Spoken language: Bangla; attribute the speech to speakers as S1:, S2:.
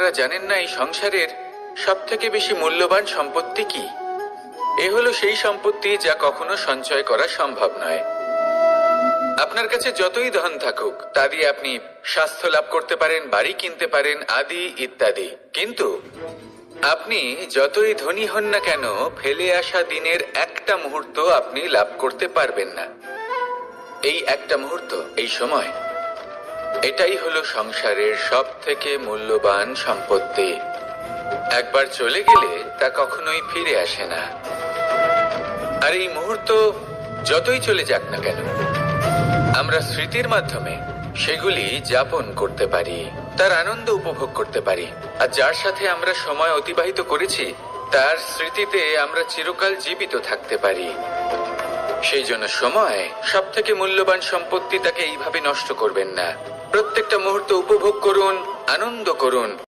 S1: আপনারা জানেন না এই সংসারের সব থেকে বেশি মূল্যবান সম্পত্তি কি? এ হলো সেই সম্পত্তি যা কখনো সঞ্চয় করা সম্ভব নয়। আপনার কাছে যতই ধন থাকুক তা দিয়ে আপনি স্বাস্থ্য লাভ করতে পারেন, বাড়ি কিনতে পারেন, আদি ইত্যাদি, কিন্তু আপনি যতই ধনী হন না কেন ফেলে আসা দিনের একটা মুহূর্ত আপনি লাভ করতে পারবেন না। এই একটা মুহূর্ত, এই সময়, এটাই হলো সংসারের সব থেকে মূল্যবান সম্পত্তি। একবার চলে গেলে তা কখনোই ফিরে আসে না। আর এই মুহূর্ত যতই চলে যাক না কেন, আমরা স্মৃতির মাধ্যমে সেগুলি যাপন করতে পারি, তার আনন্দ উপভোগ করতে পারি। আর যার সাথে আমরা সময় অতিবাহিত করেছি তার স্মৃতিতে আমরা চিরকাল জীবিত থাকতে পারি। সেই জন্য সময় সব থেকে মূল্যবান সম্পত্তি, তাকে এইভাবে নষ্ট করবেন না। প্রত্যেকটা মুহূর্ত উপভোগ করুন, আনন্দ করুন।